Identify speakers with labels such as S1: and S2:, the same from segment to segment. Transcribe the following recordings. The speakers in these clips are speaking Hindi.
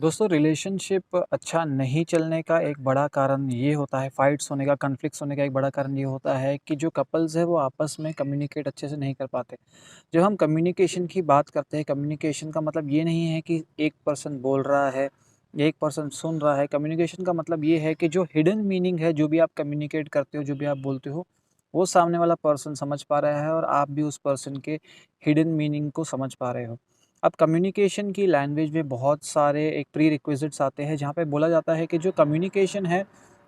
S1: दोस्तों रिलेशनशिप अच्छा नहीं चलने का एक बड़ा कारण ये होता है, फाइट्स होने का, कॉन्फ्लिक्ट्स होने का एक बड़ा कारण ये होता है कि जो कपल्स है वो आपस में कम्युनिकेट अच्छे से नहीं कर पाते। जब हम कम्युनिकेशन की बात करते हैं, कम्युनिकेशन का मतलब ये नहीं है कि एक पर्सन बोल रहा है, एक पर्सन सुन रहा है। कम्युनिकेशन का मतलब ये है कि जो हिडन मीनिंग है, जो भी आप कम्युनिकेट करते हो, जो भी आप बोलते हो, वो सामने वाला पर्सन समझ पा रहा है और आप भी उस पर्सन के हिडन मीनिंग को समझ पा रहे हो। अब कम्युनिकेशन की लैंग्वेज में बहुत सारे एक प्री रिक्विजिट्स आते हैं जहाँ पे बोला जाता है कि जो कम्युनिकेशन है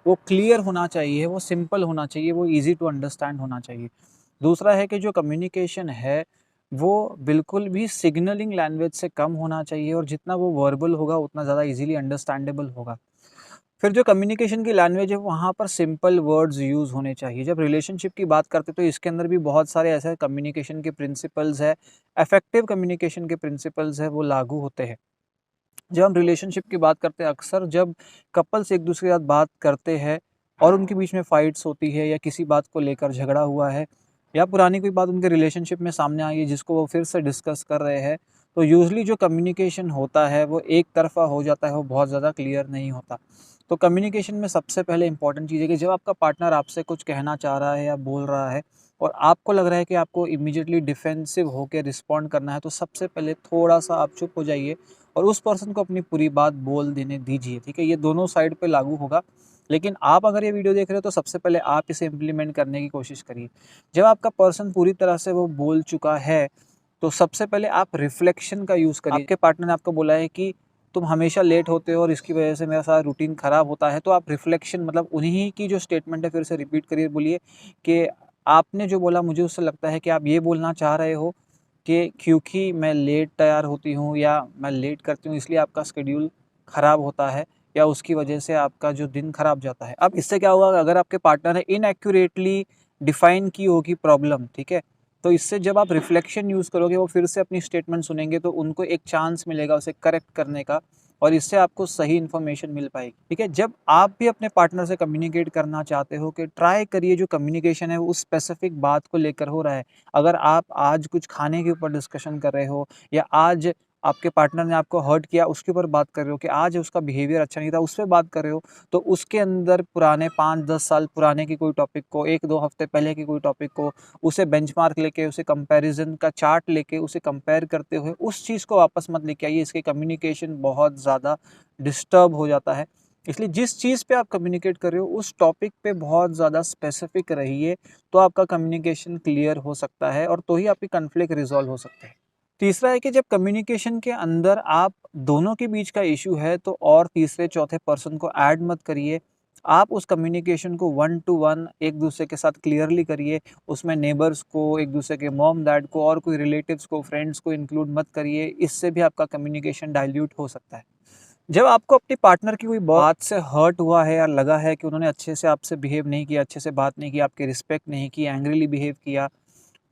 S1: वो क्लियर होना चाहिए, वो सिंपल होना चाहिए, वो ईज़ी टू अंडरस्टैंड होना चाहिए। दूसरा है कि जो कम्युनिकेशन है वो बिल्कुल भी सिग्नलिंग लैंग्वेज से कम होना चाहिए और जितना वो वर्बल होगा उतना ज़्यादा ईज़िली अंडरस्टैंडेबल होगा। फिर जो कम्युनिकेशन की लैंग्वेज है वहाँ पर सिंपल वर्ड्स यूज़ होने चाहिए। जब रिलेशनशिप की बात करते हैं तो इसके अंदर भी बहुत सारे ऐसे कम्युनिकेशन के प्रिंसिपल्स है, इफेक्टिव कम्युनिकेशन के प्रिंसिपल्स है वो लागू होते हैं। जब हम रिलेशनशिप की बात करते हैं अक्सर जब कपल्स एक दूसरे के साथ बात करते हैं और उनके बीच में फाइट्स होती है या किसी बात को लेकर झगड़ा हुआ है या पुरानी कोई बात उनके रिलेशनशिप में सामने आई है जिसको वो फिर से डिस्कस कर रहे हैं, तो यूजुअली जो कम्युनिकेशन होता है वो एक तरफ़ा हो जाता है, वो बहुत ज़्यादा क्लियर नहीं होता। तो कम्युनिकेशन में सबसे पहले इंपॉर्टेंट चीज़ है कि जब आपका पार्टनर आपसे कुछ कहना चाह रहा है या बोल रहा है और आपको लग रहा है कि आपको इमीडिएटली डिफेंसिव होकर रिस्पॉन्ड करना है, तो सबसे पहले थोड़ा-सा आप चुप हो जाइए और उस पर्सन को अपनी पूरी बात बोल देने दीजिए, ठीक है? ये दोनों साइड पे लागू होगा, लेकिन आप अगर ये वीडियो देख रहे हो तो सबसे पहले आप इसे इम्प्लीमेंट करने की कोशिश करिए। जब आपका पर्सन पूरी तरह से वो बोल चुका है, तो सबसे पहले आप रिफ्लेक्शन का यूज़ करिए। आपके पार्टनर ने आपको बोला है कि तुम हमेशा लेट होते हो और इसकी वजह से मेरा सारा रूटीन ख़राब होता है, तो आप रिफ्लेक्शन मतलब उन्हीं की जो स्टेटमेंट है फिर से रिपीट करिए, बोलिए कि आपने जो बोला मुझे उससे लगता है कि आप ये बोलना चाह रहे हो कि क्योंकि मैं लेट तैयार होती हूँ या मैं लेट करती हूँ इसलिए आपका शेड्यूल ख़राब होता है या उसकी वजह से आपका जो दिन ख़राब जाता है। अब इससे क्या होगा, अगर आपके पार्टनर ने इनएक्यूरेटली डिफ़ाइन की होगी प्रॉब्लम, ठीक है? तो इससे जब आप रिफ्लेक्शन यूज़ करोगे वो फिर से अपनी स्टेटमेंट सुनेंगे तो उनको एक चांस मिलेगा उसे करेक्ट करने का और इससे आपको सही इन्फॉर्मेशन मिल पाएगी, ठीक है? जब आप भी अपने पार्टनर से कम्युनिकेट करना चाहते हो कि ट्राई करिए जो कम्युनिकेशन है वो उस स्पेसिफिक बात को लेकर हो रहा है। अगर आप आज कुछ खाने के ऊपर डिस्कशन कर रहे हो या आज आपके पार्टनर ने आपको हर्ट किया उसके ऊपर बात कर रहे हो कि आज उसका बिहेवियर अच्छा नहीं था उस पे बात कर रहे हो, तो उसके अंदर पुराने 5-10 साल पुराने की कोई टॉपिक को, 1-2 हफ्ते पहले की कोई टॉपिक को, उसे बेंचमार्क लेके, उसे कंपैरिज़न का चार्ट लेके, उसे कंपेयर करते हुए उस चीज़ को वापस मत लेके आइए, इसके कम्युनिकेशन बहुत ज़्यादा डिस्टर्ब हो जाता है। इसलिए जिस चीज़ पे आप कम्युनिकेट कर रहे हो उस टॉपिक पे बहुत ज़्यादा स्पेसिफिक रहिए, तो आपका कम्युनिकेशन क्लियर हो सकता है और तो ही आपकी कॉन्फ्लिक्ट रिज़ॉल्व हो सकते हैं। तीसरा है कि जब कम्युनिकेशन के अंदर आप दोनों के बीच का इश्यू है तो और तीसरे चौथे पर्सन को ऐड मत करिए। आप उस कम्युनिकेशन को वन टू वन एक दूसरे के साथ क्लियरली करिए। उसमें नेबर्स को, एक दूसरे के मॉम डैड को और कोई रिलेटिव्स को, फ्रेंड्स को इंक्लूड मत करिए। इससे भी आपका कम्युनिकेशन डाइल्यूट हो सकता है। जब आपको अपने पार्टनर की कोई बात से हर्ट हुआ है या लगा है कि उन्होंने अच्छे से आपसे बिहेव नहीं किया, अच्छे से बात नहीं की, आपकी रिस्पेक्ट नहीं की, एंग्रीली बिहेव किया,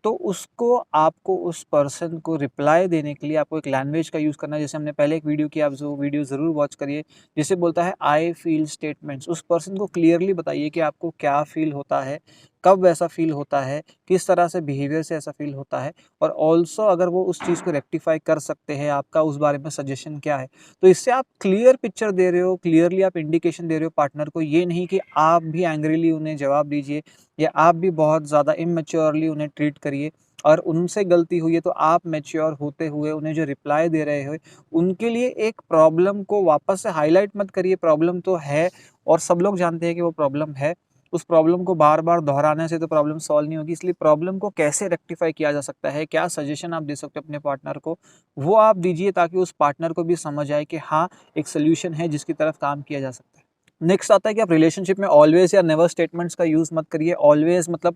S1: तो उसको आपको उस पर्सन को रिप्लाई देने के लिए आपको एक लैंग्वेज का यूज़ करना है। जैसे हमने पहले एक वीडियो किया, आप वो वीडियो ज़रूर वॉच करिए, जिसे बोलता है आई फ़ील स्टेटमेंट्स। उस पर्सन को क्लियरली बताइए कि आपको क्या फ़ील होता है, कब वैसा फ़ील होता है, किस तरह से बिहेवियर से ऐसा फ़ील होता है और ऑल्सो अगर वो उस चीज़ को रेक्टिफ़ाई कर सकते हैं, आपका उस बारे में सजेशन क्या है। तो इससे आप क्लियर पिक्चर दे रहे हो, क्लियरली आप इंडिकेशन दे रहे हो पार्टनर को, ये नहीं कि आप भी एंग्रीली उन्हें जवाब दीजिए या आप भी बहुत ज़्यादा इमैच्योरली उन्हें ट्रीट करिए और उनसे गलती हुई है तो आप मैच्योर होते हुए उन्हें जो रिप्लाई दे रहे हो, उनके लिए एक प्रॉब्लम को वापस से हाइलाइट मत करिए। प्रॉब्लम तो है और सब लोग जानते हैं कि वो प्रॉब्लम है। उस प्रॉब्लम को बार-बार दोहराने से तो प्रॉब्लम सॉल्व नहीं होगी, इसलिए प्रॉब्लम को कैसे रेक्टिफ़ाई किया जा सकता है, क्या सजेशन आप दे सकते हो अपने पार्टनर को, वो आप दीजिए ताकि उस पार्टनर को भी समझ आए कि हाँ, एक सॉल्यूशन है जिसकी तरफ काम किया जा सकता है। नेक्स्ट आता है कि आप रिलेशनशिप में ऑलवेज़ या नेवर स्टेटमेंट्स का यूज़ मत करिए। ऑलवेज़ मतलब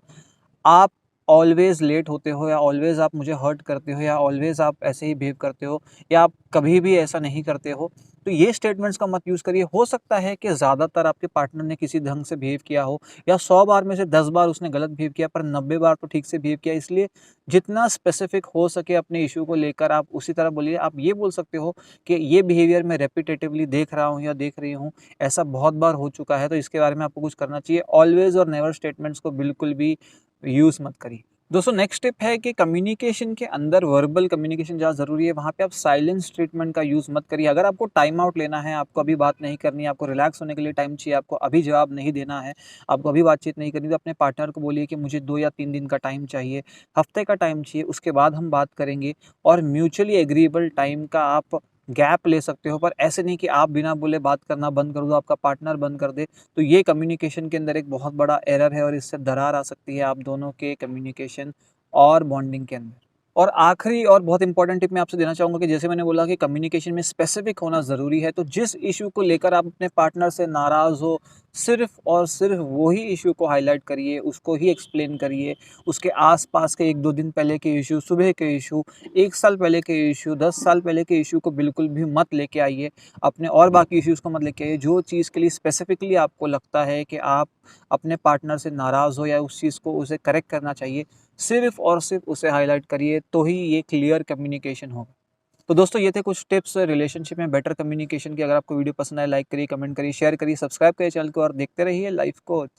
S1: आप ऑलवेज़ लेट होते हो या ऑलवेज़ आप मुझे हर्ट करते हो या ऑलवेज़ आप ऐसे ही बिहेव करते हो या आप कभी भी ऐसा नहीं करते हो, तो ये स्टेटमेंट्स का मत यूज़ करिए। हो सकता है कि ज़्यादातर आपके पार्टनर ने किसी ढंग से बिहेव किया हो या 100 बार में से 10 बार उसने गलत बिहेव किया पर 90 बार तो ठीक से बिहेव किया। इसलिए जितना स्पेसिफ़िक हो सके अपने इश्यू को लेकर आप उसी तरह बोलिए। आप ये बोल सकते हो कि ये बिहेवियर मैं रेपिटेटिवली देख रहा हूँ या देख रही हूँ, ऐसा बहुत बार हो चुका है तो इसके बारे में आपको कुछ करना चाहिए। ऑलवेज़ और नेवर स्टेटमेंट्स को बिल्कुल भी यूज़ मत करिए। दोस्तों नेक्स्ट टिप है कि कम्युनिकेशन के अंदर वर्बल कम्युनिकेशन जहाँ ज़रूरी है, वहाँ पे आप साइलेंस ट्रीटमेंट का यूज़ मत करिए। अगर आपको टाइम आउट लेना है, आपको अभी बात नहीं करनी है, आपको रिलैक्स होने के लिए टाइम चाहिए, आपको अभी जवाब नहीं देना है, आपको अभी बातचीत नहीं करनी, तो अपने पार्टनर को बोलिए कि मुझे 2 या 3 दिन का टाइम चाहिए, हफ़्ते का टाइम चाहिए, उसके बाद हम बात करेंगे। और म्यूचुअली एग्रीएबल टाइम का आप गैप ले सकते हो, पर ऐसे नहीं कि आप बिना बोले बात करना बंद कर दो, आपका पार्टनर बंद कर दे। तो ये कम्युनिकेशन के अंदर एक बहुत बड़ा एरर है और इससे दरार आ सकती है आप दोनों के कम्युनिकेशन और बॉन्डिंग के अंदर। और आखिरी और बहुत इंपॉर्टेंट टिप मैं आपसे देना चाहूँगा कि जैसे मैंने बोला कि कम्युनिकेशन में स्पेसिफिक होना ज़रूरी है, तो जिस इश्यू को लेकर आप अपने पार्टनर से नाराज़ हो, सिर्फ़ और सिर्फ़ वही इश्यू को हाइलाइट करिए, उसको ही एक्सप्लेन करिए। उसके आस-पास के 1-2 दिन पहले के इश्यू, सुबह के इश्यू, 1 साल पहले के इश्यू, 10 साल पहले के इश्यू को बिल्कुल भी मत लेके आइए। अपने और बाकी इश्यूज़ को मत लेके आइए। जो चीज़ के लिए स्पेसिफिकली आपको लगता है कि आप अपने पार्टनर से नाराज़ हो या उस चीज़ को उसे करेक्ट करना चाहिए, सिर्फ़ और सिर्फ़ उसे हाइलाइट करिए, तो ही ये क्लियर कम्युनिकेशन होगा। तो दोस्तों ये थे कुछ टिप्स रिलेशनशिप में बेटर कम्युनिकेशन की। अगर आपको वीडियो पसंद आए, लाइक करिए, कमेंट करिए, शेयर करिए, सब्सक्राइब करिए चैनल को और देखते रहिए लाइफ कोच।